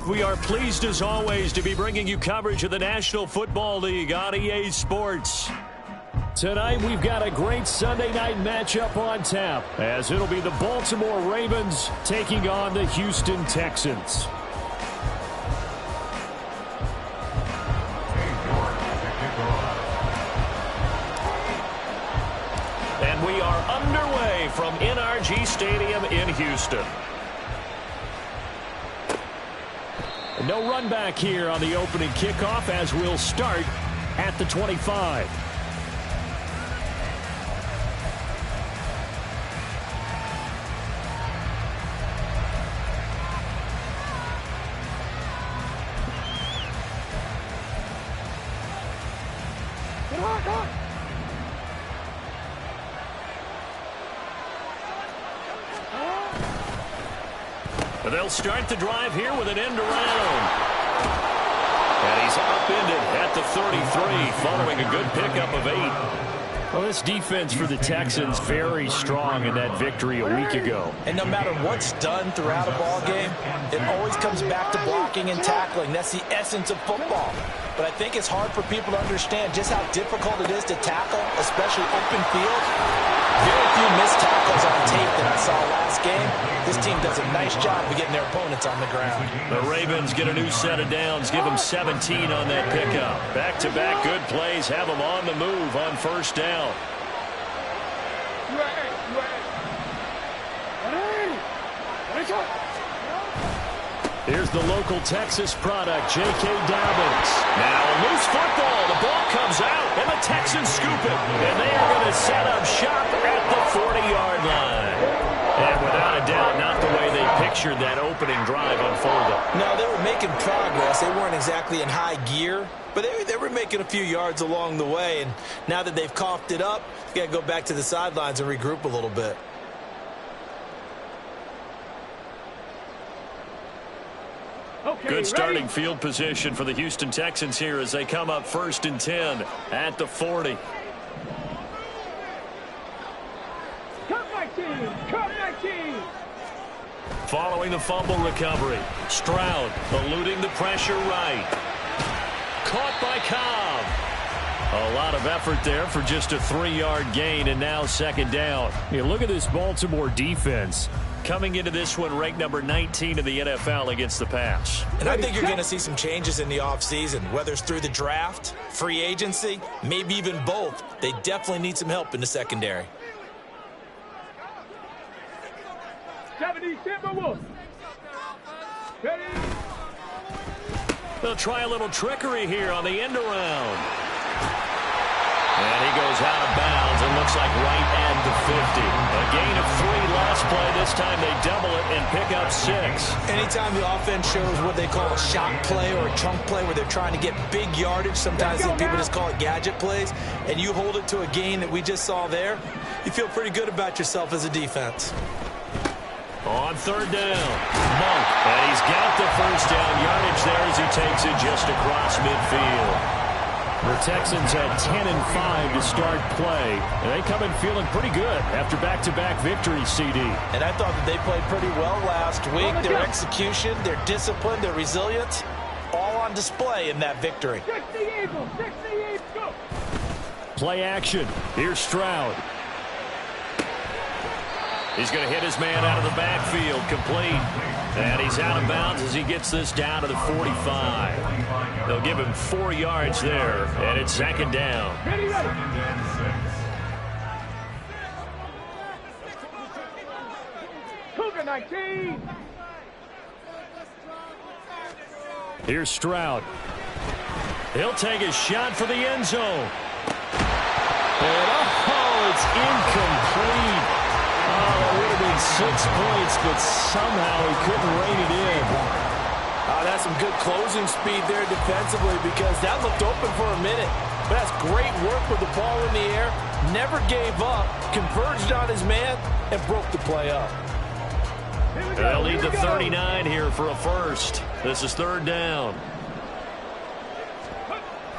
we are pleased as always to be bringing you coverage of the National Football League on EA Sports. Tonight we've got a great Sunday night matchup on tap, as it'll be the Baltimore Ravens taking on the Houston Texans. And we are underway from NRG Stadium in Houston. No run back here on the opening kickoff, as we'll start at the 25. They'll start the drive here with an end around. And he's upended at the 33 following a good pickup of 8. Well, this defense for the Texans very strong in that victory a week ago. And no matter what's done throughout a ball game, it always comes back to blocking and tackling. That's the essence of football. But I think it's hard for people to understand just how difficult it is to tackle, especially open field. Very few missed tackles on tape that I saw last game. This team does a nice job of getting their opponents on the ground. The Ravens get a new set of downs, give them 17 on that pickup. Back-to-back good plays, have them on the move on first down. Here's the local Texas product, J.K. Dobbins. Now a loose football. The ball comes out, and the Texans scoop it. And they are going to set up shop at the 40-yard line. And without a doubt, not the way they pictured that opening drive unfolding. No, they were making progress. They weren't exactly in high gear, but they were making a few yards along the way. And now that they've coughed it up, you got to go back to the sidelines and regroup a little bit. Good starting field position for the Houston Texans here as they come up 1st and 10 at the 40. Following the fumble recovery, Stroud eluding the pressure right. Caught by Cobb. A lot of effort there for just a 3-yard gain, and now 2nd down. Yeah, look at this Baltimore defense. Coming into this one ranked number 19 in the NFL against the pass. And I think you're going to see some changes in the offseason, whether it's through the draft, free agency, maybe even both. They definitely need some help in the secondary. They'll try a little trickery here on the end around. And he goes out of bounds and looks like right at the 50. A gain of 3 last play. This time they double it and pick up 6. Anytime the offense shows what they call a shot play or a chunk play where they're trying to get big yardage, sometimes people just call it gadget plays, and you hold it to a gain that we just saw there, you feel pretty good about yourself as a defense. On 3rd down, Monk. And he's got the 1st down yardage there as he takes it just across midfield. The Texans had 10 and 5 to start play, and they come in feeling pretty good after back-to-back victories, CD. And I thought that they played pretty well last week. Their execution, their discipline, their resilience, all on display in that victory. Play action. Here's Stroud. He's going to hit his man out of the backfield, complete. And he's out of bounds as he gets this down to the 45. They'll give him 4 yards there, and it's 2nd down. Cougar 19. Here's Stroud. He'll take a shot for the end zone. And it's incomplete. Oh, it would have been 6 points, but somehow he couldn't rein it in. That's some good closing speed there defensively, because that looked open for a minute. But that's great work with the ball in the air. Never gave up, converged on his man, and broke the play up. They'll need the 39 here for a first. This is 3rd down.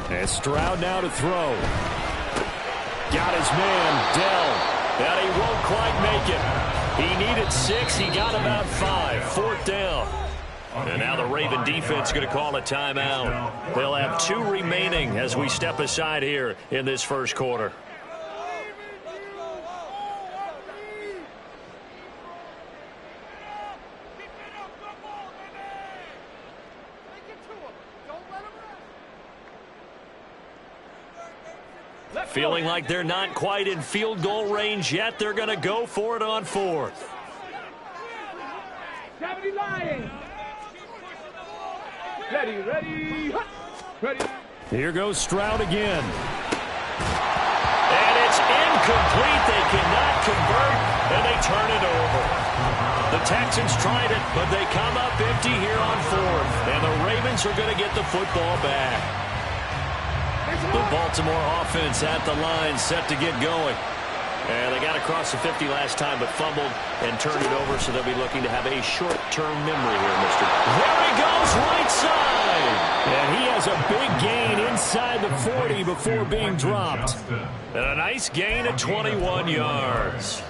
And Stroud now to throw. Got his man, Dell. And he won't quite make it. He needed 6. He got about 5. 4th down. And now the Raven defense going to call a timeout. They'll have 2 remaining as we step aside here in this first quarter. Feeling like they're not quite in field goal range yet. They're going to go for it on 4th. Ready. Here goes Stroud again. And it's incomplete. They cannot convert, and they turn it over. The Texans tried it, but they come up empty here on 4th. And the Ravens are going to get the football back. The Baltimore offense at the line, set to get going. And they got across the 50 last time, but fumbled and turned it over, so they'll be looking to have a short-term memory here, mister. There he goes, right side. And he has a big gain inside the 40 before being dropped. And a nice gain at 21 yards.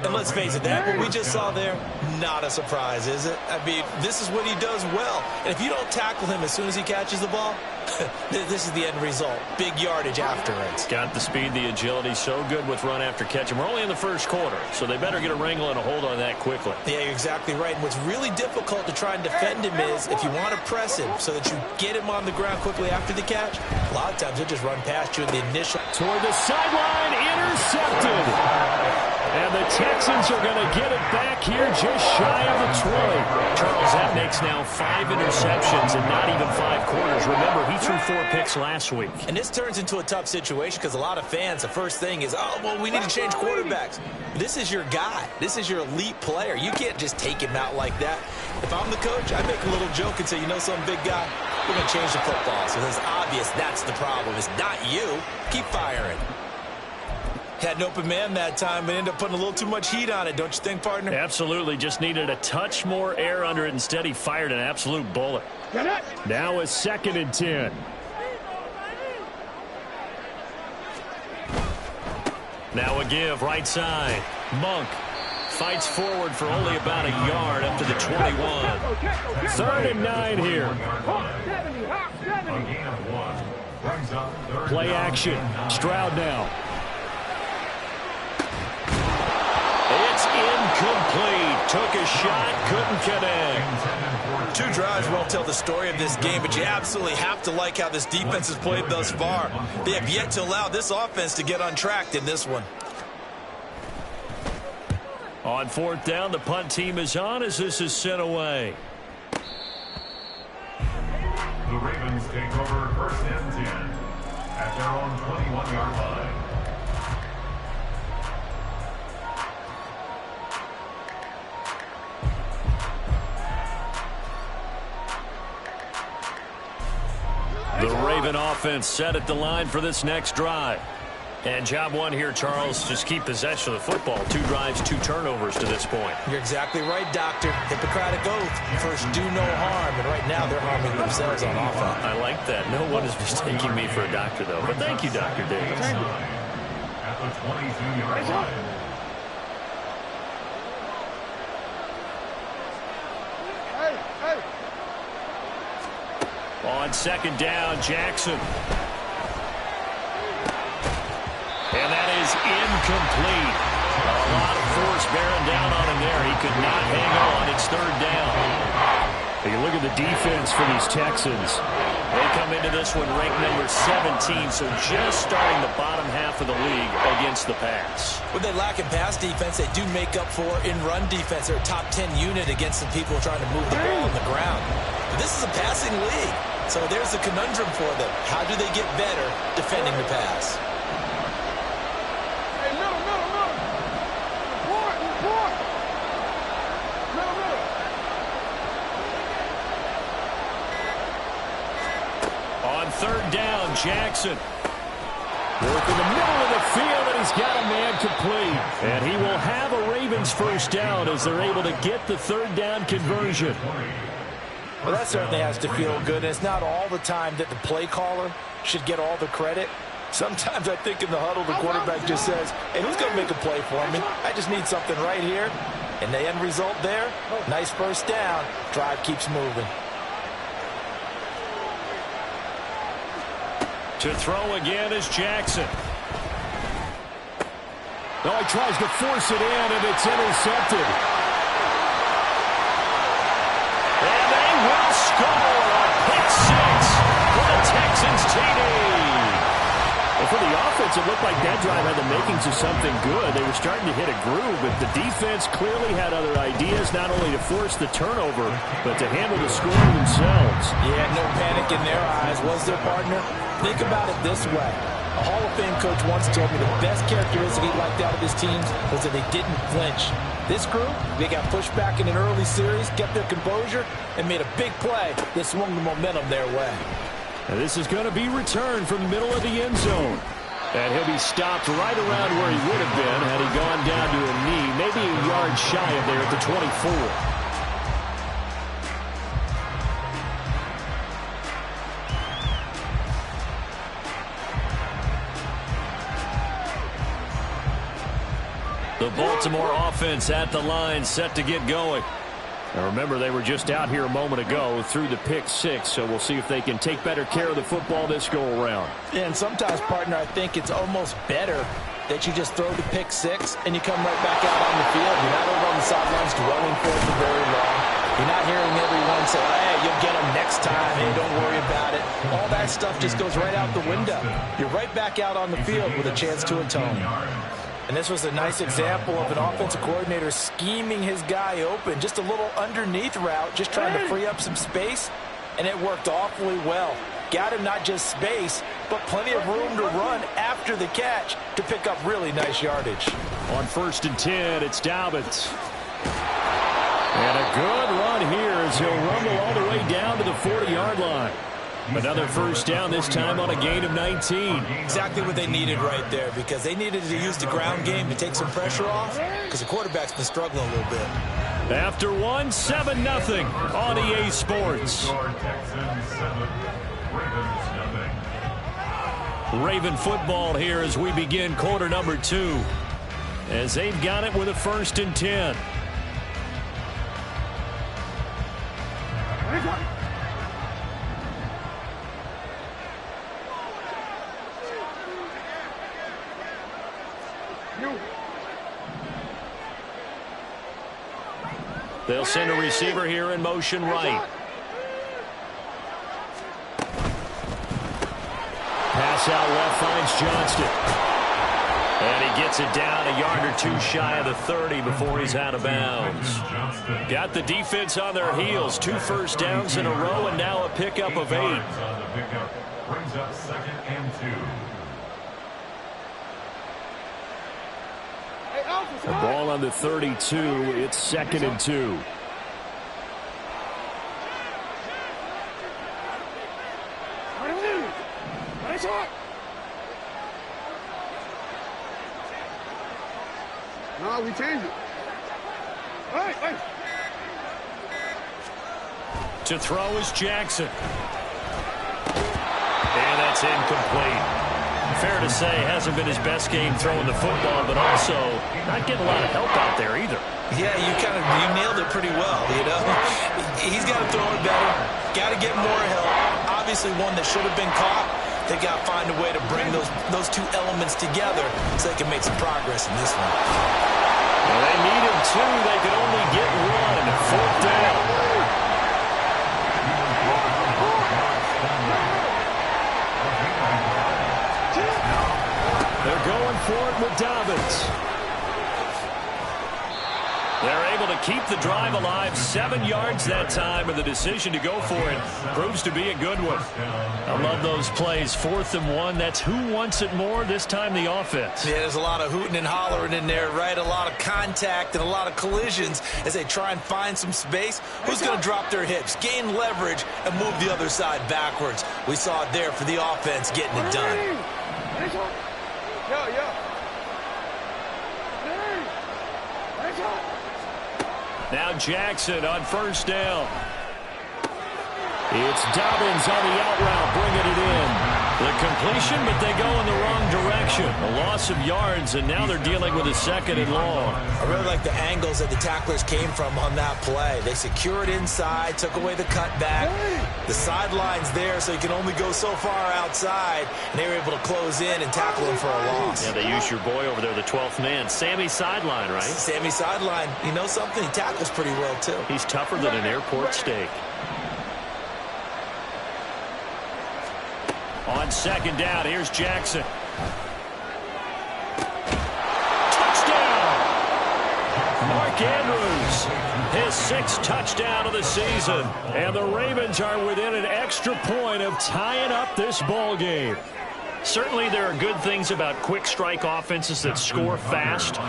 And let's face it, that what we just saw there, not a surprise, is it? I mean, this is what he does well. And if you don't tackle him as soon as he catches the ball, this is the end result. Big yardage afterwards. Got the speed, the agility, so good with run after catch. And we're only in the first quarter, so they better get a wrangle and a hold on that quickly. Yeah, you're exactly right. And what's really difficult to try and defend him is if you want to press him so that you get him on the ground quickly after the catch, a lot of times he'll just run past you in the initial. Toward the sideline, intercepted. And the Texans are going to get it back here just shy of the 20. Charles, that makes now 5 interceptions in not even 5 quarters. Remember, he threw 4 picks last week. And this turns into a tough situation because a lot of fans, the first thing is, oh, well, we need to change quarterbacks. This is your guy. This is your elite player. You can't just take him out like that. If I'm the coach, I make a little joke and say, you know, some big guy, we're going to change the football. So it's obvious that's the problem. It's not you. Keep firing. Had an open man that time, but ended up putting a little too much heat on it, don't you think, partner? Absolutely. Just needed a touch more air under it. Instead, he fired an absolute bullet. Now a 2nd and 10. Now a give, right side. Monk fights forward for only about a yard up to the 21. 3rd and 9 here. Play action. Stroud now. It's incomplete. Took a shot, couldn't connect. 2 drives won't tell the story of this game, but you absolutely have to like how this defense has played thus far. They have yet to allow this offense to get untracked in this one. On 4th down, the punt team is on as this is sent away. The Ravens take over 1st and 10 at their own 21-yard line. The Raven offense set at the line for this next drive. And job 1 here, Charles, just keep possession of the football. 2 drives, 2 turnovers to this point. You're exactly right, Doctor. Hippocratic oath. First, do no harm. And right now, they're harming themselves on offense. I like that. No one is mistaking me for a doctor, though. But thank you, Dr. Davis. At the 22-yard line. On 2nd down, Jackson. And that is incomplete. A lot of force bearing down on him there. He could not hang on. It's 3rd down. You look at the defense for these Texans. They come into this one ranked number 17, so just starting the bottom half of the league against the pass. When they lack in pass defense, they do make up for in run defense. They're a top 10 unit against the people trying to move the ball on the ground. But this is a passing league, so there's a conundrum for them. How do they get better defending the pass? On 3rd down, Jackson. Work in the middle of the field, and he's got a man complete. And he will have a Ravens 1st down as they're able to get the 3rd down conversion. Well, that certainly has to feel good. And it's not all the time that the play caller should get all the credit. Sometimes I think in the huddle, the quarterback just says, hey, who's going to make a play for me? I just need something right here. And the end result there, nice first down. Drive keeps moving. To throw again is Jackson. Oh, he tries to force it in, and it's intercepted. And they will score a pick six for the Texans TD. Well, for the offense, it looked like that drive had the makings of something good. They were starting to hit a groove, but the defense clearly had other ideas, not only to force the turnover, but to handle the scoring themselves. Yeah, no panic in their eyes, was there, partner? Think about it this way. A Hall of Fame coach once told me the best characteristic he liked out of his teams was that they didn't flinch. This group, they got pushed back in an early series, kept their composure, and made a big play that swung the momentum their way. And this is going to be returned from the middle of the end zone. And he'll be stopped right around where he would have been had he gone down to a knee, maybe a yard shy of there at the 24. The Baltimore offense at the line, set to get going. Now remember, they were just out here a moment ago through the pick six, so we'll see if they can take better care of the football this go-around. Yeah, and sometimes, partner, I think it's almost better that you just throw the pick six and you come right back out on the field. You're not over on the sidelines dwelling for it for very long. You're not hearing everyone say, hey, you'll get them next time. Hey, don't worry about it. All that stuff just goes right out the window. You're right back out on the field with a chance to atone. And this was a nice example of an offensive coordinator scheming his guy open. Just a little underneath route, just trying to free up some space, and it worked awfully well. Got him not just space, but plenty of room to run after the catch to pick up really nice yardage. On 1st and 10, it's Dobbins. And a good run here as he'll rumble all the way down to the 40-yard line. Another first down, this time on a gain of 19. Exactly what they needed right there, because they needed to use the ground game to take some pressure off, because the quarterback's been struggling a little bit. After one, 7-0 on EA Sports. Raven football here as we begin quarter number 2. As they've got it with a 1st and 10. They'll send a receiver here in motion right. Pass out left finds Johnston. And he gets it down a yard or two shy of the 30 before he's out of bounds. Got the defense on their heels. 2 first downs in a row and now a pickup of 8. Brings up 2nd and 2. The ball on the 32. It's 2nd and 2. No, we changed it. Hey. To throw is Jackson. And that's incomplete. Fair to say, hasn't been his best game throwing the football, but also not getting a lot of help out there either. Yeah, you nailed it pretty well, you know. He's got to throw it better. Got to get more help. Obviously one that should have been caught. They got to find a way to bring those two elements together so they can make some progress in this one. Well, they needed 2. They could only get 1. 4th down. They're going for it with Dobbins. They're able to keep the drive alive. 7 yards that time, and the decision to go for it proves to be a good one. I love those plays. 4th and 1. That's who wants it more, this time the offense. Yeah, there's a lot of hooting and hollering in there, right? A lot of contact and a lot of collisions as they try and find some space. Who's going to drop their hips, gain leverage, and move the other side backwards? We saw it there for the offense getting it done. Now Jackson on 1st down. It's Dobbins on the out route, bringing it in. The completion, but they go in the wrong direction. A loss of yards, and now they're dealing with a 2nd and long. I really like the angles that the tacklers came from on that play. They secured inside, took away the cutback. The sideline's there, so you can only go so far outside, and they were able to close in and tackle him for a loss. Yeah, they used your boy over there, the 12th man. Sammy Sideline, right? Sammy Sideline. You know something? He tackles pretty well, too. He's tougher than an airport steak. On 2nd down, here's Jackson. Touchdown! Mark Andrews, his 6th touchdown of the season. And the Ravens are within an extra point of tying up this ball game. Certainly there are good things about quick strike offenses that score fast,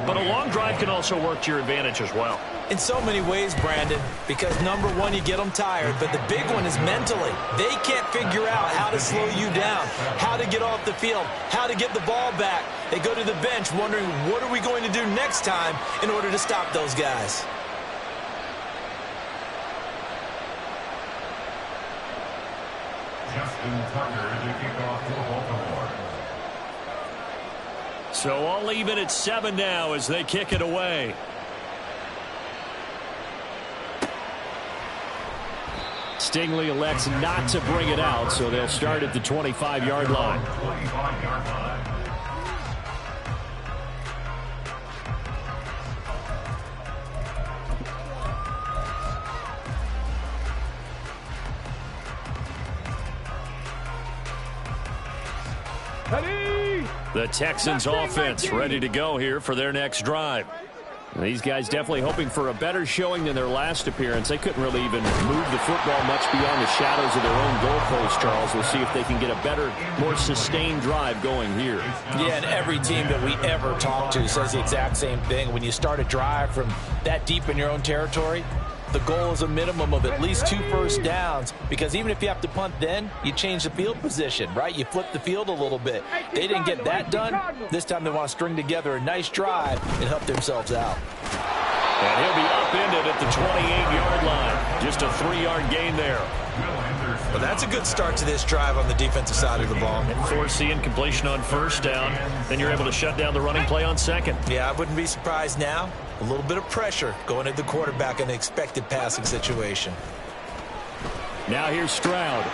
but a long drive can also work to your advantage as well. In so many ways, Brandon, because number one, you get them tired, but the big one is mentally. They can't figure out how to slow you down, how to get off the field, how to get the ball back. They go to the bench wondering, what are we going to do next time in order to stop those guys? Justin Tucker to kick off for Baltimore. So all even at 7 now as they kick it away. Stingley elects not to bring it out, so they'll start at the 25-yard line. 25-yard line. The Texans offense ready to go here for their next drive. These guys definitely hoping for a better showing than their last appearance. They couldn't really even move the football much beyond the shadows of their own goalpost, Charles. We'll see if they can get a better, more sustained drive going here. Yeah, and every team that we ever talk to says the exact same thing. When you start a drive from that deep in your own territory, the goal is a minimum of at least 2 first downs, because even if you have to punt then, you change the field position, right? You flip the field a little bit. They didn't get that done. This time they want to string together a nice drive and help themselves out. And he'll be upended at the 28-yard line. Just a 3-yard gain there. Well, that's a good start to this drive on the defensive side of the ball. And forcing completion on 1st down. Then you're able to shut down the running play on 2nd. Yeah, I wouldn't be surprised now. A little bit of pressure going at the quarterback in an expected passing situation. Now here's Stroud.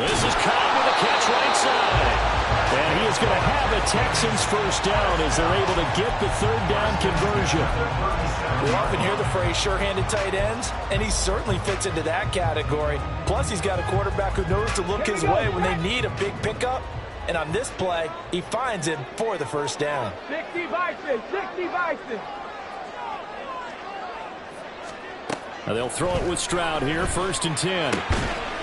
This is Cobb with a catch right side. And he is going to have a Texans first down as they're able to get the 3rd down conversion. We often hear the phrase sure-handed tight ends, and he certainly fits into that category. Plus, he's got a quarterback who knows to look his way when they need a big pickup. And on this play, he finds him for the first down. 60 Bison, 60 Bison. Now they'll throw it with Stroud here, 1st and 10.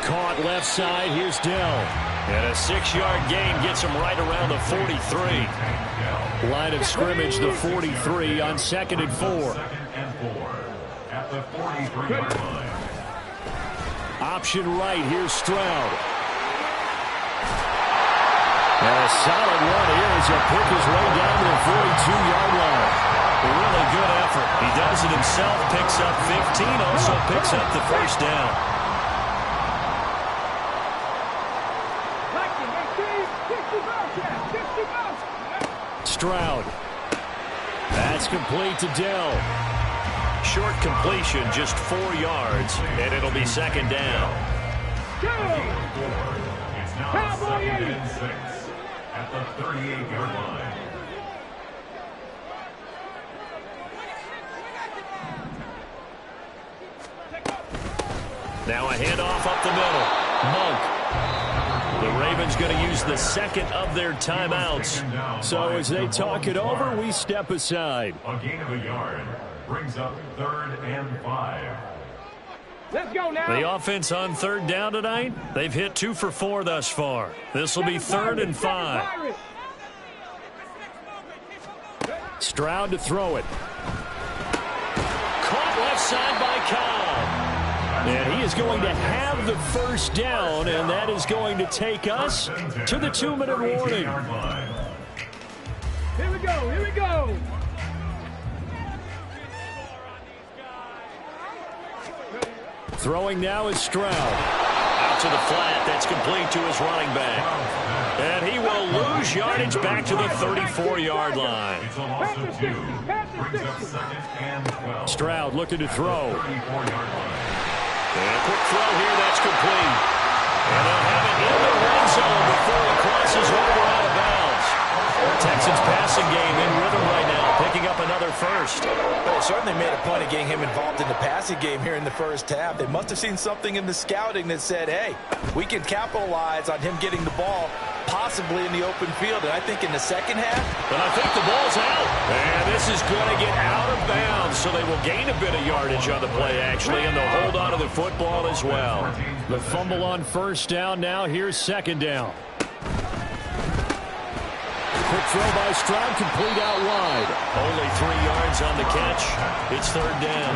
Caught left side, here's Dell. And a 6-yard gain gets him right around the 43. Line of scrimmage, the 43 on 2nd and 4. At the 43-yard line. Option right, here's Stroud. And a solid run here as he'll pick his way down to the 42-yard line. A really good effort. He does it himself, picks up 15, also picks up the first down. Stroud. That's complete to Dell. Short completion, just 4 yards, and it'll be 2nd down. It's now 2nd and 6 at the 38-yard line. Now a handoff up the middle. Monk. The Ravens going to use the 2nd of their timeouts. So as they talk it over, we step aside. A gain of a yard brings up 3rd and 5. Let's go now. The offense on 3rd down tonight, they've hit 2 for 4 thus far. This will be 3rd and 5. Stroud to throw it. Caught left side by Cobb. And he is going to have the first down, and that is going to take us to the 2-minute warning. Here we go, here we go. Throwing now is Stroud. Out to the flat, that's complete to his running back. And he will lose yardage back to the 34-yard line. It's a loss of 2. Brings up 2nd and 12. Stroud looking to throw. 34-yard line. And a quick throw here, that's complete. And they'll have it in the red zone before it crosses over out of bounds. Texans passing game in rhythm right now, picking up another first. But they certainly made a point of getting him involved in the passing game here in the first half. They must have seen something in the scouting that said, hey, we can capitalize on him getting the ball possibly in the open field. And I think in the second half. But I think the ball's out. And this is going to get out of bounds, so they will gain a bit of yardage on the play, actually, and they'll hold on to the football as well. The fumble on first down now. Here's second down. Quick throw by Stroud, complete out wide. Only 3 yards on the catch. It's third down.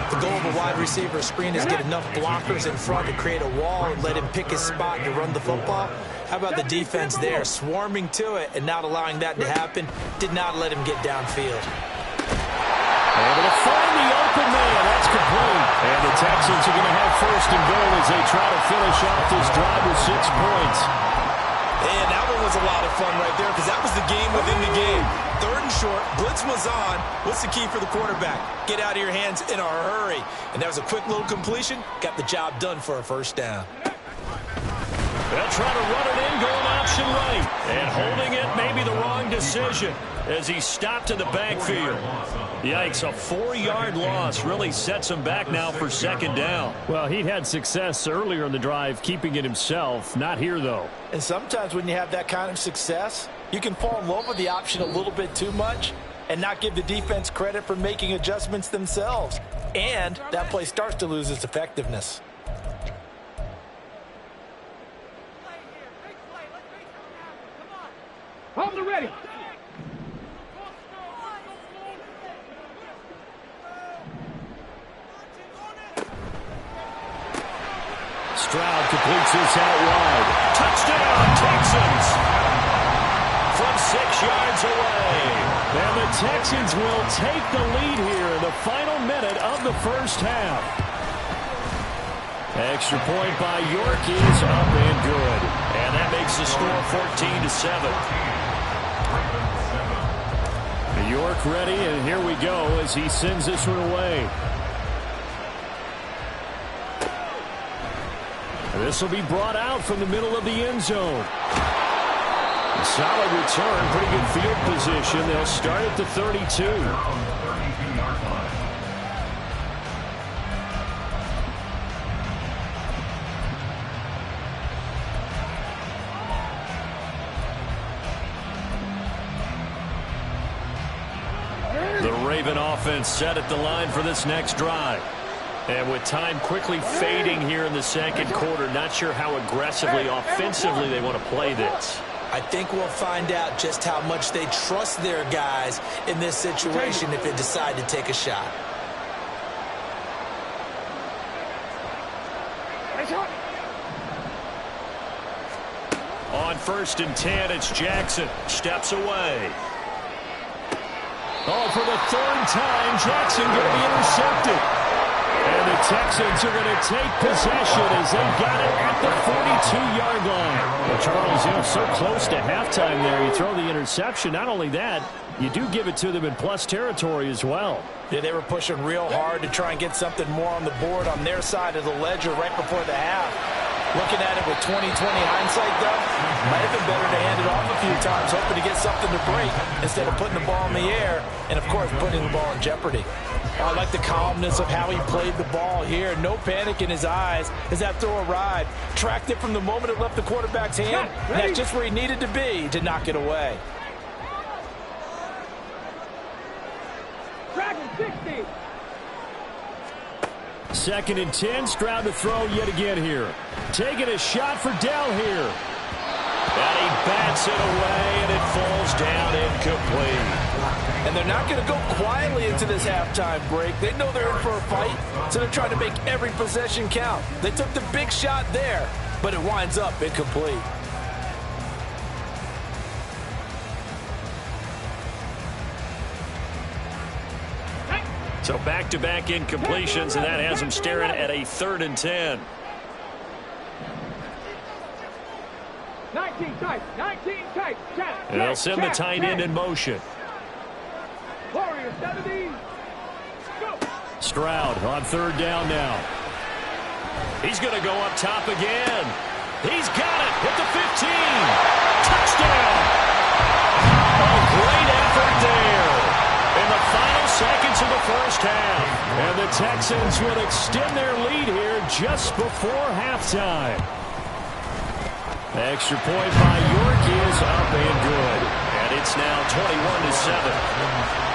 The goal of a wide receiver screen is get enough blockers in front to create a wall and let him pick his spot to run the football. How about the defense there, swarming to it and not allowing that to happen? Did not let him get downfield. Able to find the open man. That's complete. And the Texans are going to have first and goal as they try to finish off this drive with 6 points. And that one was a lot of fun right there because that was the game within the game. Third and short, blitz was on. What's the key for the quarterback? Get out of your hands in a hurry. And that was a quick little completion. Got the job done for a first down. They'll try to run it in, going option right. And holding it may be the wrong decision as he stopped in the backfield. Yikes, a 4-yard loss really sets him back now for second down. Well, he'd had success earlier in the drive keeping it himself. Not here, though. And sometimes when you have that kind of success, you can fall in love with the option a little bit too much and not give the defense credit for making adjustments themselves. And that play starts to lose its effectiveness. Hold the ready. Stroud completes this out wide. Touchdown, Texans! From 6 yards away. And the Texans will take the lead here in the final minute of the first half. Extra point by York is up and good. And that makes the score 14-7. York ready, and here we go as he sends this one away. This will be brought out from the middle of the end zone. A solid return, pretty good field position. They'll start at the 32. The Raven offense set at the line for this next drive. And with time quickly fading here in the second quarter, not sure how aggressively, offensively they want to play this. I think we'll find out just how much they trust their guys in this situation if they decide to take a shot. On 1st and 10, it's Jackson. Steps away. Oh, for the 3rd time, Jackson going to be intercepted. And the Texans are going to take possession as they got it at the 42-yard line. Well, Charles, so close to halftime there. You throw the interception. Not only that, you do give it to them in plus territory as well. Yeah, they were pushing real hard to try and get something more on the board on their side of the ledger right before the half. Looking at it with 20/20 hindsight, though, might have been better to hand it off a few times, hoping to get something to break instead of putting the ball in the air and, of course, putting the ball in jeopardy. I like the calmness of how he played the ball here. No panic in his eyes as that throw arrived. Tracked it from the moment it left the quarterback's hand, and that's just where he needed to be to knock it away. Dragon 60. 2nd and 10, Stroud to throw yet again here. Taking a shot for Dell here. And he bats it away, and it falls down incomplete. And they're not going to go quietly into this halftime break. They know they're in for a fight, so they're trying to make every possession count. They took the big shot there, but it winds up incomplete. So back-to-back incompletions, and that has them staring at a 3rd and 10. 19 tight. 19 tight. Check. And they'll send the tight end in motion. Warrior 70. Go. Stroud on third down now. He's going to go up top again. He's got it at the 15. Touchdown. A great effort there in the final seconds of the first half. And the Texans will extend their lead here just before halftime. The extra point by York is up and good. And it's now 21-7.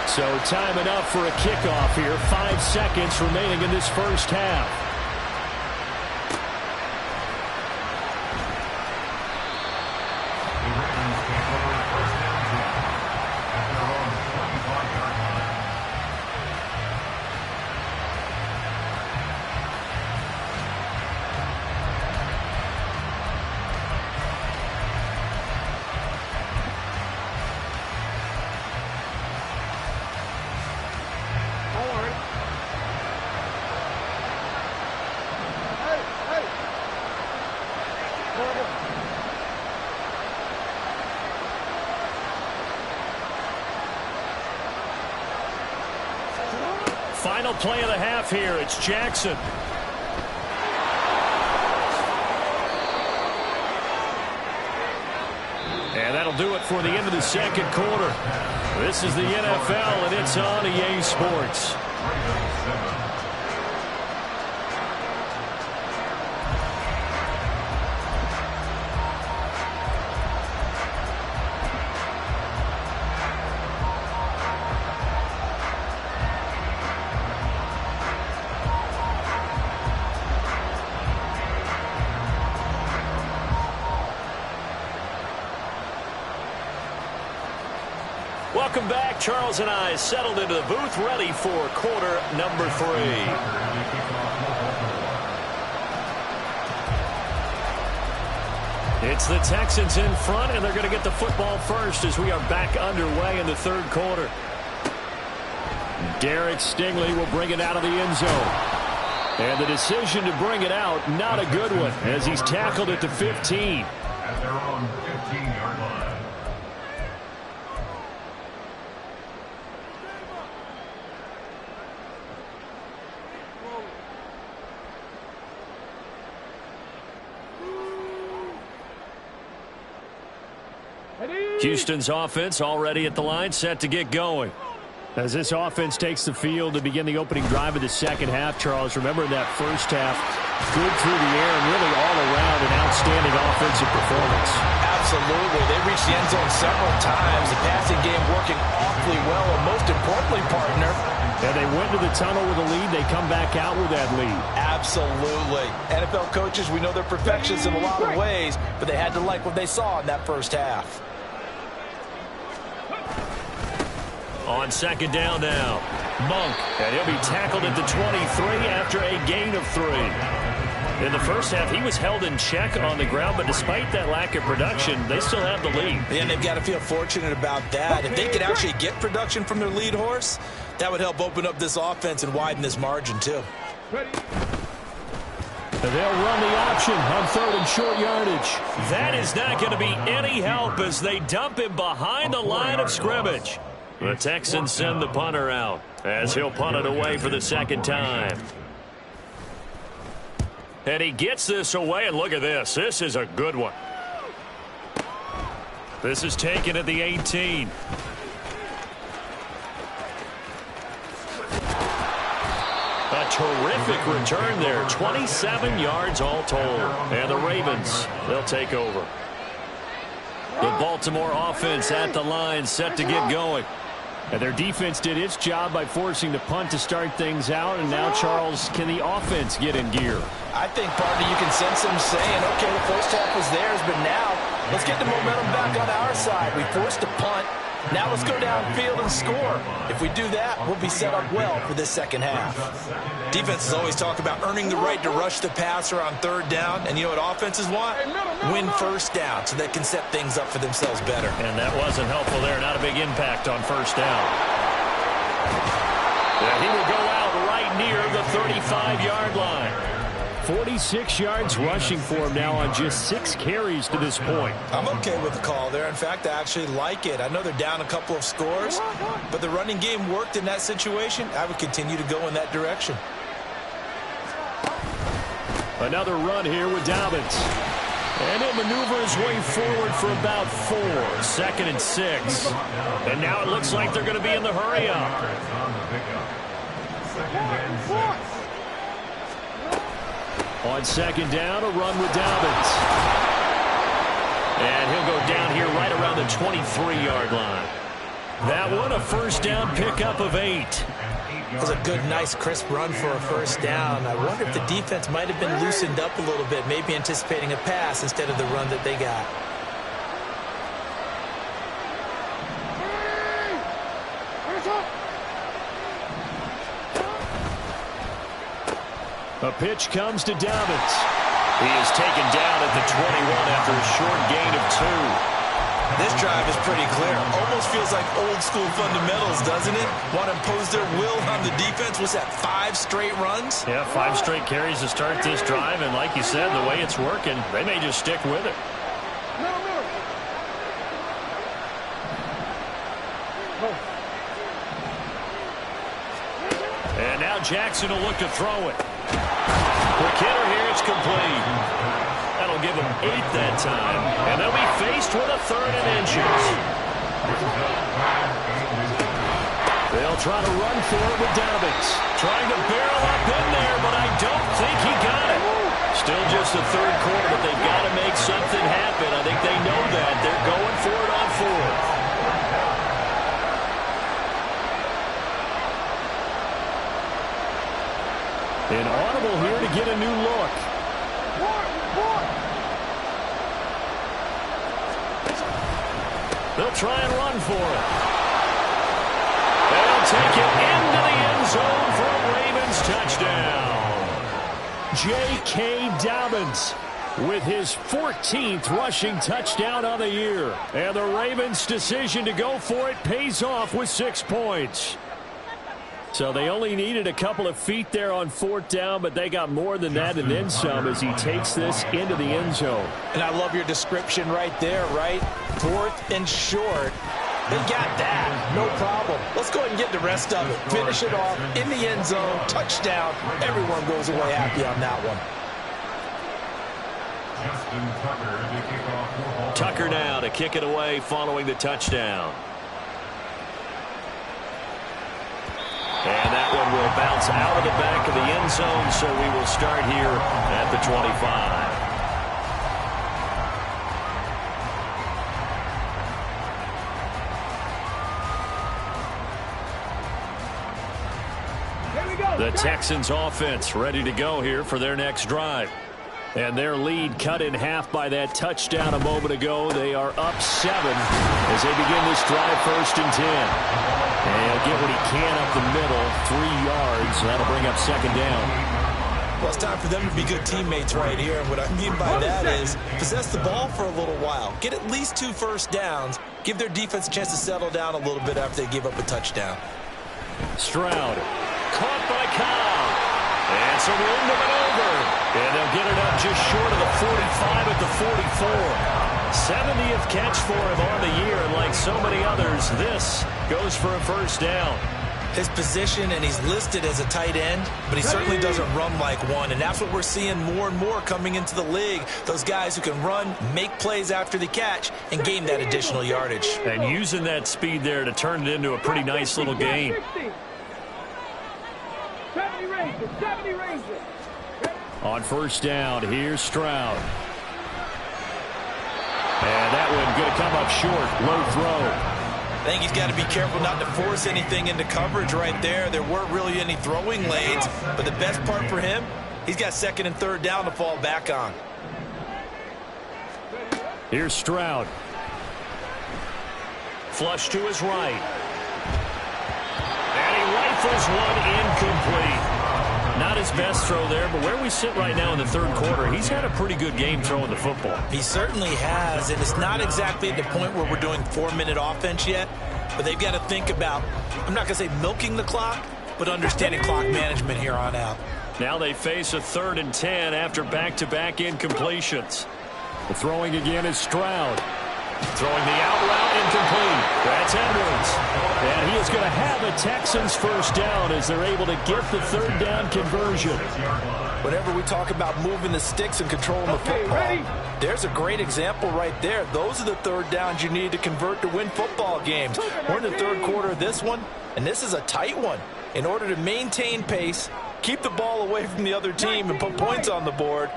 So time enough for a kickoff here. 5 seconds remaining in this first half. Final play of the half here. It's Jackson. And that'll do it for the end of the second quarter. This is the NFL, and it's on EA Sports. Welcome back. Charles and I settled into the booth, ready for quarter number 3. It's the Texans in front, and they're going to get the football first as we are back underway in the third quarter. Derek Stingley will bring it out of the end zone. And the decision to bring it out, not a good one, as he's tackled at the 15. At their own 15-yard line. Houston's offense already at the line, set to get going. As this offense takes the field to begin the opening drive of the second half, Charles, remember in that first half, good through the air and really all around an outstanding offensive performance. Absolutely. They reached the end zone several times. The passing game working awfully well, and most importantly, partner, and they went to the tunnel with a lead. They come back out with that lead. Absolutely. NFL coaches, we know they're perfectionists in a lot of ways, but they had to like what they saw in that first half. On second down now, Monk, and he'll be tackled at the 23 after a gain of 3. In the first half, he was held in check on the ground, but despite that lack of production, they still have the lead. And they've got to feel fortunate about that. If they could actually get production from their lead horse, that would help open up this offense and widen this margin, too. They'll run the option on third and short yardage. That is not going to be any help as they dump him behind the line of scrimmage. The Texans send the punter out as he'll punt it away for the second time. And he gets this away, and look at this. This is a good one. This is taken at the 18. A terrific return there. 27 yards all told. And the Ravens, they'll take over. The Baltimore offense at the line, set to get going. And their defense did its job by forcing the punt to start things out. And now, Charles, can the offense get in gear? I think, partner, you can sense them saying, okay, the first half was theirs, but now let's get the momentum back on our side. We forced a punt. Now let's go downfield and score. If we do that, we'll be set up well for this second half. Defenses always talk about earning the right to rush the passer on third down. And you know what offenses want? Win first down so they can set things up for themselves better. And that wasn't helpful there. Not a big impact on first down. And he will go out right near the 35-yard line. 46 yards rushing for him now on just 6 carries to this point. I'm okay with the call there. In fact, I actually like it. I know they're down a couple of scores, but the running game worked in that situation. I would continue to go in that direction. Another run here with Dobbins. And he'll maneuver his way forward for about 4. 2nd and 6. And now it looks like they're going to be in the hurry up. On 2nd down, a run with Dobbins. And he'll go down here right around the 23-yard line. That one, a first down pickup of 8. That was a good, nice, crisp run for a first down. I wonder if the defense might have been loosened up a little bit, maybe anticipating a pass instead of the run that they got. A pitch comes to Dobbins. He is taken down at the 21 after a short gain of 2. This drive is pretty clear. Almost feels like old school fundamentals, doesn't it? Want to impose their will on the defense. Was that 5 straight runs? Yeah, 5 straight carries to start this drive. And like you said, the way it's working, they may just stick with it. And now Jackson will look to throw it. Quick hitter here, it's complete. That'll give him 8 that time. And they'll be faced with a 3rd and inches. They'll try to run for it with Dobbins. Trying to barrel up in there, but I don't think he got it. Still just the 3rd quarter, but they've got to make something happen. I think they know that. They're going for it on 4th. An audible here to get a new look. They'll try and run for it. They'll take it into the end zone for a Ravens touchdown. J.K. Dobbins with his 14th rushing touchdown on the year. And the Ravens' decision to go for it pays off with 6 points. So they only needed a couple of feet there on 4th down, but they got more than that and then some as he takes this into the end zone. And I love your description right there, right? 4th and short. They got that. No problem. Let's go ahead and get the rest of it. Finish it off in the end zone. Touchdown. Everyone goes away happy on that one. Tucker now to kick it away following the touchdown. And that one will bounce out of the back of the end zone, so we will start here at the 25. The Texans offense ready to go here for their next drive. And their lead cut in half by that touchdown a moment ago. They are up 7 as they begin this drive 1st and 10. And he'll get what he can up the middle, 3 yards. That'll bring up 2nd down. Well, it's time for them to be good teammates right here. And what I mean by that is possess the ball for a little while. Get at least 2 first downs. Give their defense a chance to settle down a little bit after they give up a touchdown. Stroud caught by Cobb. And some room to maneuver. And they'll get it up just short of the 45 at the 44. 70th catch for him on the year, and like so many others, this goes for a first down. His position, and he's listed as a tight end, but he certainly doesn't run like one, and that's what we're seeing more and more coming into the league. Those guys who can run, make plays after the catch, and gain that additional yardage. And using that speed there to turn it into a pretty nice little gain. 70 Rangers. On first down, here's Stroud. And that one going to come up short. Low throw. I think he's got to be careful not to force anything into coverage right there. There weren't really any throwing lanes, but the best part for him, he's got 2nd and 3rd down to fall back on. Here's Stroud. Flush to his right. And he rifles one incomplete. Not his best throw there, but where we sit right now in the 3rd quarter, he's had a pretty good game throwing the football. He certainly has, and it's not exactly at the point where we're doing 4-minute offense yet, but they've got to think about, I'm not going to say milking the clock, but understanding clock management here on out. Now they face a 3rd and 10 after back-to-back incompletions. The throwing again is Stroud. Throwing the out route incomplete. That's Edwards. And he is going to have a Texans first down as they're able to get the 3rd down conversion. Whenever we talk about moving the sticks and controlling the football, there's a great example right there. Those are the 3rd downs you need to convert to win football games. We're in the 3rd quarter of this one, and this is a tight one. In order to maintain pace, keep the ball away from the other team, and put points on the board,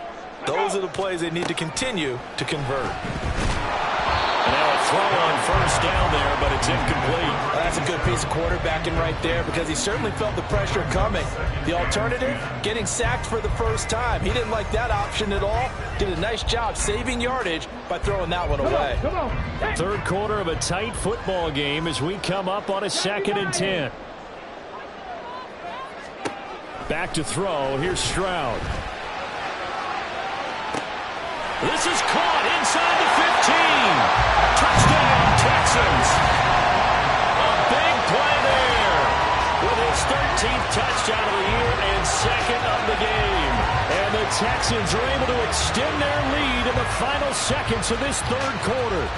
those are the plays they need to continue to convert. And now a throw on first down there, but it's incomplete. Well, that's a good piece of quarterbacking right there because he certainly felt the pressure coming. The alternative, getting sacked for the first time. He didn't like that option at all. Did a nice job saving yardage by throwing that one away. Come on. 3rd quarter of a tight football game as we come up on a 2nd and 10. Back to throw. Here's Stroud. This is caught inside the 15. Touchdown, Texans. A big play there with his 13th touchdown of the year and 2nd of the game. And the Texans are able to extend their lead in the final seconds of this 3rd quarter.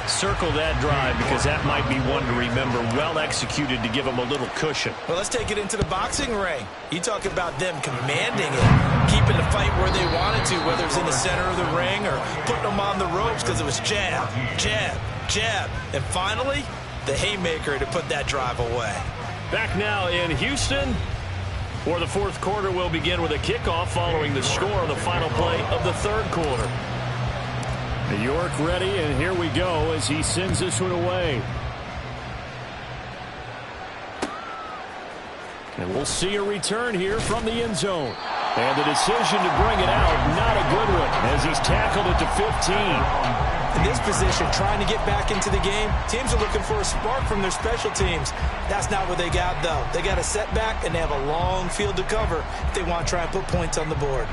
Circle that drive because that might be one to remember. Well executed to give them a little cushion. Well, let's take it into the boxing ring. You talk about them commanding it, keeping the fight where they wanted to, whether it's in the center of the ring or putting them on the ropes because it was jab, jab, jab. And finally, the haymaker to put that drive away. Back now in Houston, where the 4th quarter will begin with a kickoff following the score of the final play of the 3rd quarter. York ready, and here we go as he sends this one away. And we'll see a return here from the end zone. And the decision to bring it out, not a good one, as he's tackled it to 15. In this position, trying to get back into the game, teams are looking for a spark from their special teams. That's not what they got, though. They got a setback, and they have a long field to cover if they want to try and put points on the board.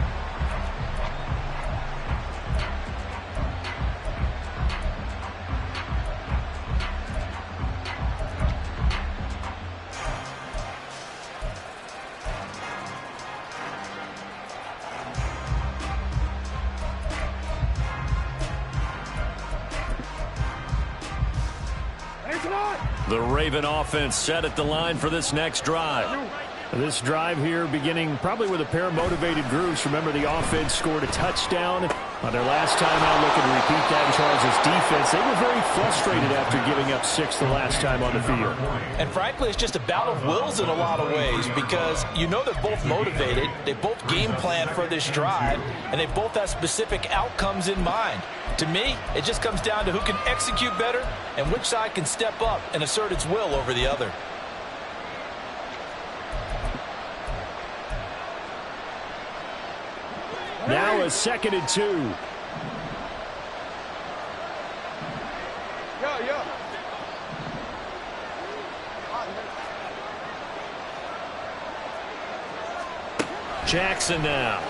The Raven offense set at the line for this next drive. This drive here beginning probably with a pair of motivated groups. Remember, the offense scored a touchdown on their last time out, looking to repeat that in Charles' defense. They were very frustrated after giving up 6 the last time on the field. And frankly, it's just a battle of wills in a lot of ways because you know they're both motivated. They both game plan for this drive, and they both have specific outcomes in mind. To me, it just comes down to who can execute better and which side can step up and assert its will over the other. Now a 2nd and 2. Yeah. Jackson now.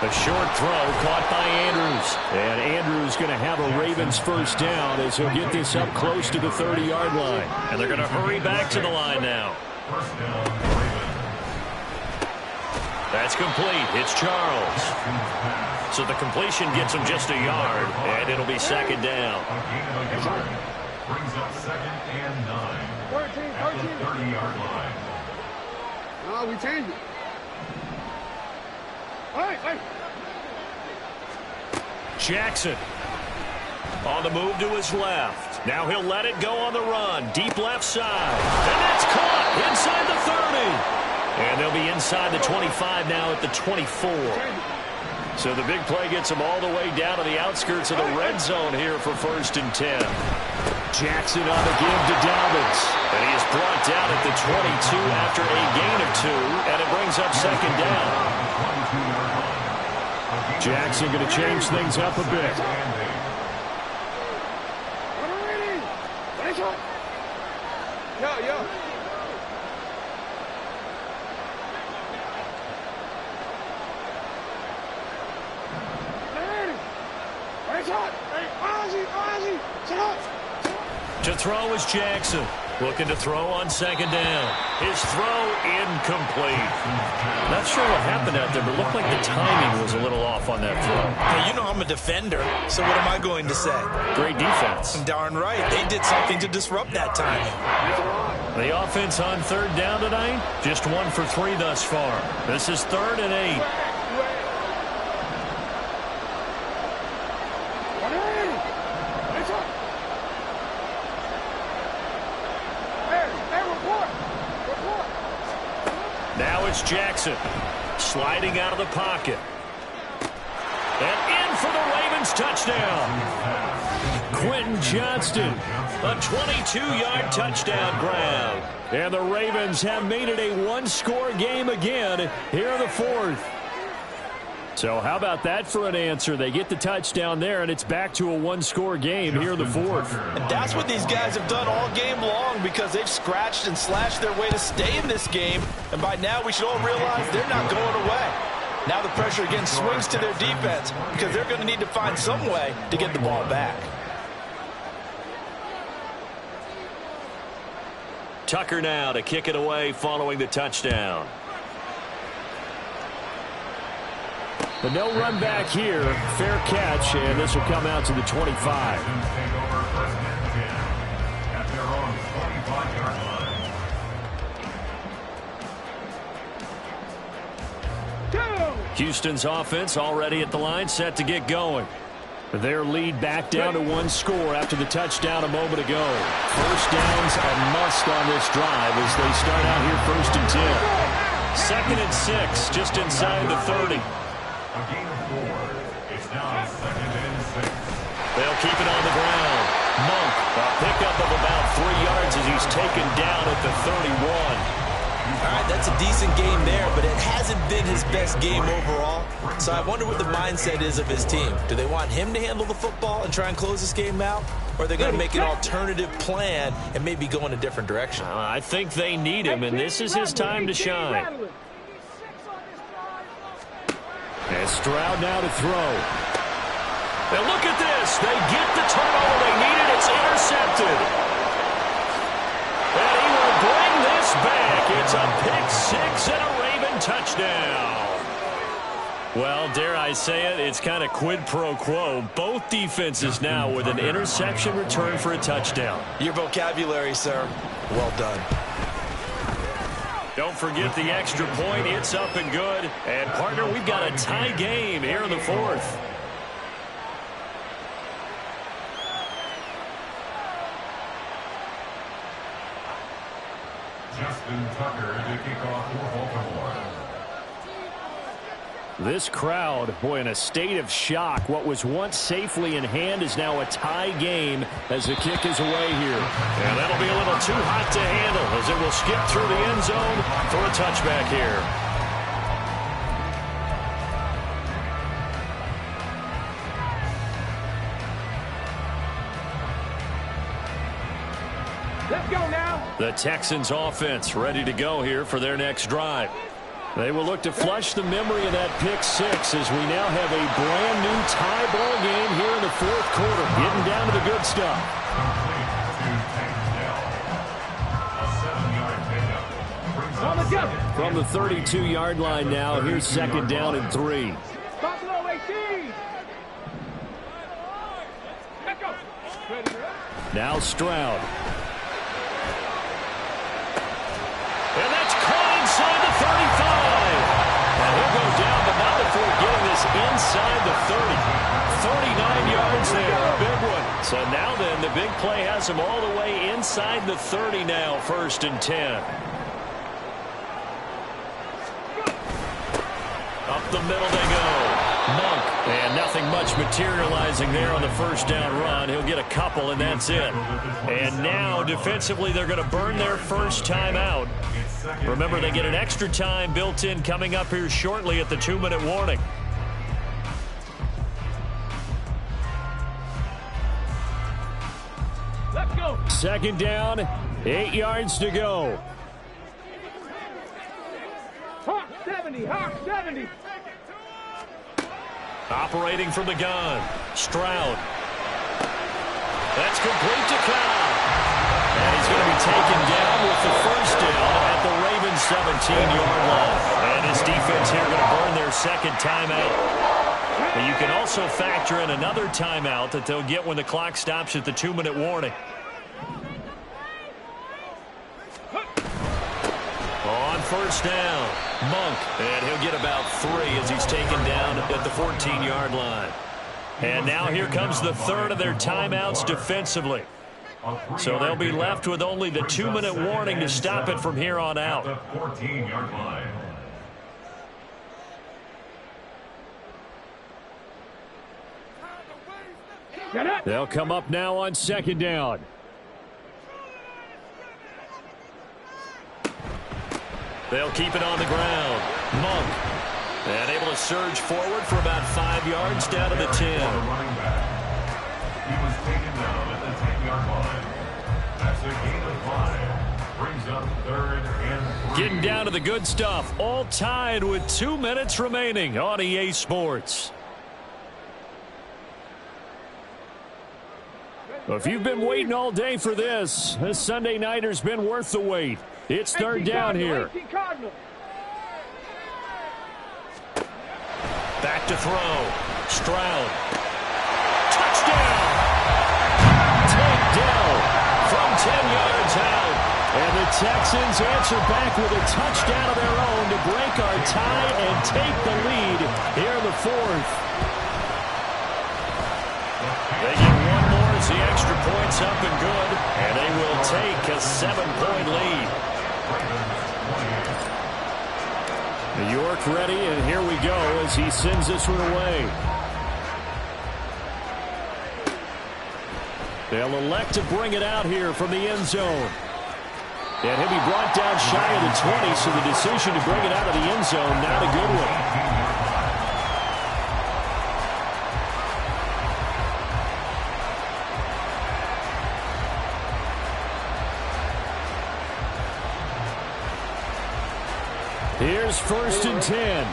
A short throw caught by Andrews. And Andrews going to have a Ravens first down as he'll get this up close to the 30-yard line. And they're going to hurry back to the line now. First down, Ravens. That's complete. It's Charles. So the completion gets him just a yard, and it'll be 2nd down. A gain of a yard. Brings up 2nd and 9. At the 30-yard line. No, we changed it. Hey. Jackson on the move to his left. Now he'll let it go on the run. Deep left side. And that's caught inside the 30. And they'll be inside the 25 now at the 24. So the big play gets them all the way down to the outskirts of the red zone here for 1st and 10. Jackson on the give to Dobbins. And he is brought down at the 22 after a gain of 2, and it brings up 2nd down. Jackson going to change things up a bit. Yeah. To throw is Jackson. Looking to throw on second down. His throw incomplete. Not sure what happened out there, but it looked like the timing was a little off on that throw. Hey, you know I'm a defender, so what am I going to say? Great defense. Darn right. They did something to disrupt that timing. The offense on third down tonight, just 1 for 3 thus far. This is 3rd and 8. Now it's Jackson sliding out of the pocket. And in for the Ravens touchdown. Quentin Johnston, a 22-yard touchdown grab. And the Ravens have made it a one-score game again here in the 4th. So how about that for an answer? They get the touchdown there, and it's back to a one-score game here in the 4th. And that's what these guys have done all game long because they've scratched and slashed their way to stay in this game. And by now, we should all realize they're not going away. Now the pressure again swings to their defense because they're going to need to find some way to get the ball back. Tucker now to kick it away following the touchdown. But no run back here. Fair catch, and this will come out to the 25. Houston's offense already at the line, set to get going. Their lead back down to 1 score after the touchdown a moment ago. First down's a must on this drive as they start out here 1st and 10. 2nd and 6, just inside the 30. A gain of 4. It's now 2nd and 6. They'll keep it on the ground. Monk, a pickup of about 3 yards as he's taken down at the 31. All right, that's a decent game there, but it hasn't been his best game overall. So I wonder what the mindset is of his team. Do they want him to handle the football and try and close this game out? Or are they going to make an alternative plan and maybe go in a different direction? I think they need him, and this is his time to shine. And Stroud now to throw. And look at this. They get the turnover they needed. It's intercepted. And he will bring this back. It's a pick 6 and a Raven touchdown. Well, dare I say it, it's kind of quid pro quo. Both defenses now with an interception return for a touchdown. Your vocabulary, sir. Well done. Don't forget the extra point. It's up and good. And, partner, we've got a tie game here in the 4th. Justin Tucker to kick off for Baltimore. This crowd, boy, in a state of shock. What was once safely in hand is now a tie game as the kick is away here. And that'll be a little too hot to handle as it will skip through the end zone for a touchback here. Let's go now. The Texans offense ready to go here for their next drive. They will look to flush the memory of that pick 6 as we now have a brand new tie ball game here in the 4th quarter. Getting down to the good stuff. From the 32-yard line now, here's 2nd down and 3. Buffalo 18. Let's go. Now Stroud. And that's caught inside the 35. And he'll go down, but not before getting this inside the 30. 39 yards there, a big one. So now then, the big play has him all the way inside the 30 now, 1st and 10. Up the middle they go. Monk. And nothing much materializing there on the first down run. He'll get a couple, and that's it. And now, defensively, they're going to burn their first time out. Remember, they get an extra time built in coming up here shortly at the 2-minute warning. Let's go. 2nd down, 8 yards to go. Hawk 70. Hawk 70. Operating from the gun. Stroud. That's complete to Cobb. And he's going to be taken down with the first down at the Ravens 17-yard line. And this defense here going to burn their second timeout. But you can also factor in another timeout that they'll get when the clock stops at the 2-minute warning. On first down, Monk, and he'll get about 3 as he's taken down at the 14-yard line. And now here comes the third of their timeouts defensively. So they'll be left with only the 2-minute warning to stop it from here on out. The 14-yard line. They'll come up now on second down. They'll keep it on the ground. Monk, and able to surge forward for about 5 yards down to the 10. Running back. He was taken down at the 10-yard line. That's a gain of 5. Brings up 3rd and 3. Getting down to the good stuff. All tied with 2 minutes remaining on EA Sports. Well, if you've been waiting all day for this Sunday nighter's been worth the wait. It's third down here. Back to throw. Stroud. Touchdown! Takedown from 10 yards out. And the Texans answer back with a touchdown of their own to break our tie and take the lead here in the fourth. They get one more as the extra point's up and good. And they will take a 7-point lead. New York ready, and here we go as he sends this one away. They'll elect to bring it out here from the end zone. And he'll be brought down shy of the 20, so the decision to bring it out of the end zone, not a good one. Here's 1st and 10.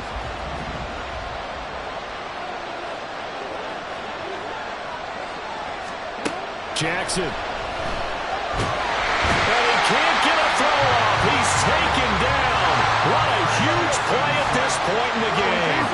Jackson. And he can't get a throw off. He's taken down. What a huge play at this point in the game.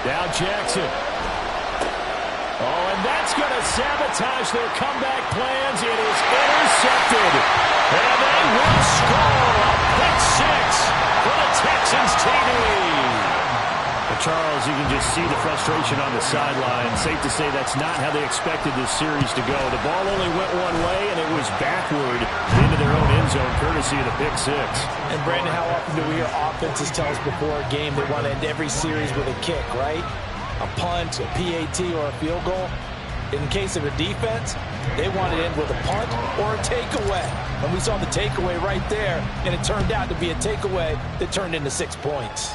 Now Jackson. Oh, and that's going to sabotage their comeback plans. It is intercepted. And they will score a pick 6 for the Texans TD. Well, Charles, you can just see the frustration on the sideline. Safe to say that's not how they expected this series to go. The ball only went one way, and it was backward into their own end zone, courtesy of the pick 6. And, Brandon, how often do we hear offenses tell us before a game they want to end every series with a kick, right? A punt, a PAT, or a field goal. In case of a defense, they want to end with a punt or a takeaway. And we saw the takeaway right there, and it turned out to be a takeaway that turned into 6 points.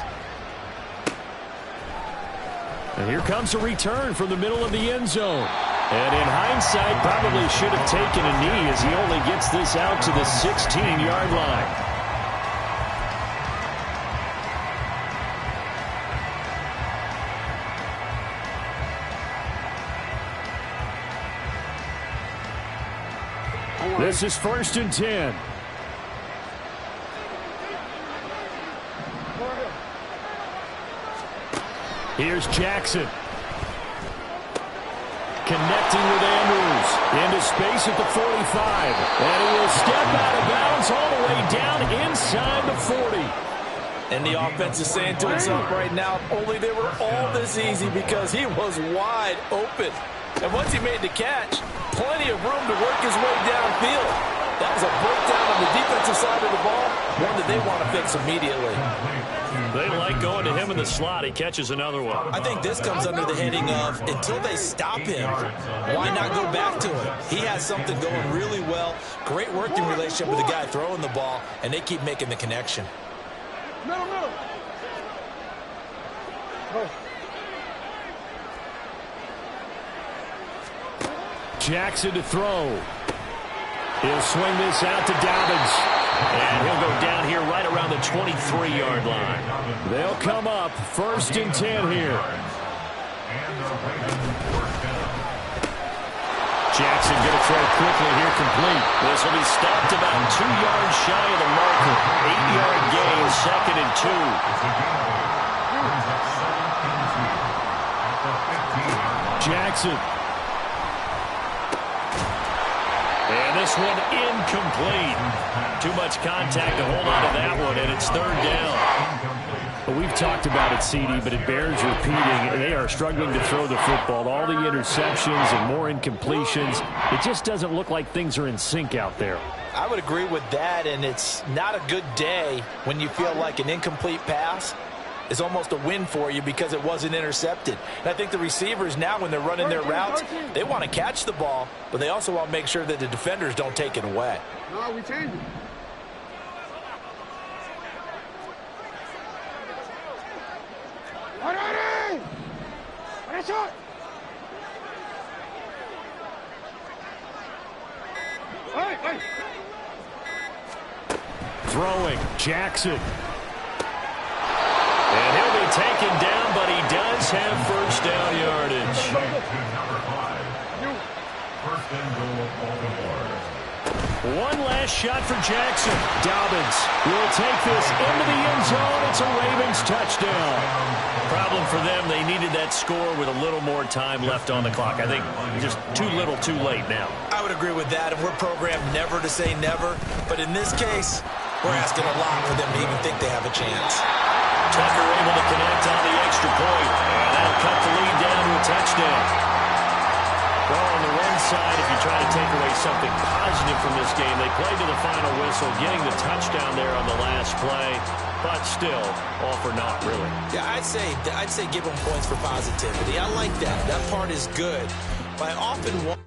And here comes a return from the middle of the end zone. And in hindsight, probably should have taken a knee as he only gets this out to the 16-yard line. This is 1st and 10. Here's Jackson. Connecting with Andrews. Into space at the 45. And he will step out of bounds all the way down inside the 40. And the offense is saying to itself right now, only they were all this easy because he was wide open. And once he made the catch, plenty of room to work his way downfield. That was a breakdown on the defensive side of the ball, one that they want to fix immediately. They like going to him in the slot. He catches another one. I think this comes under the heading of, until they stop him, why not go back to him? He has something going really well. Great working relationship with the guy throwing the ball, and they keep making the connection. No. Jackson to throw. He'll swing this out to Dobbins. And he'll go down here right around the 23-yard line. They'll come up 1st and 10 here. Jackson going to throw quickly here, complete. This will be stopped about 2 yards shy of the marker. 8-yard gain, 2nd and 2. Jackson. And this one incomplete. Too much contact to hold on to that one, and it's 3rd down. Well, we've talked about it, CD, but it bears repeating. They are struggling to throw the football. All the interceptions and more incompletions. It just doesn't look like things are in sync out there. I would agree with that, and it's not a good day when you feel like an incomplete pass is almost a win for you because it wasn't intercepted. And I think the receivers now, when they're running their routes, they want to catch the ball, but they also want to make sure that the defenders don't take it away. No, we changed it. Throwing, Jackson. And he'll be taken down, but he does have 1st down yardage. First and goal, Baltimore. One last shot for Jackson. Dobbins will take this into the end zone. It's a Ravens touchdown. Problem for them, they needed that score with a little more time left on the clock. I think just too little too late now. I would agree with that, and we're programmed never to say never. But in this case, we're asking a lot for them to even think they have a chance. Tucker able to connect on the extra point. And that'll cut the lead down to a touchdown. Well, on the one side, if you try to take away something positive from this game, they played to the final whistle, getting the touchdown there on the last play, but still, all for naught, really. Yeah, I'd say give them points for positivity. I like that. That part is good. But I often want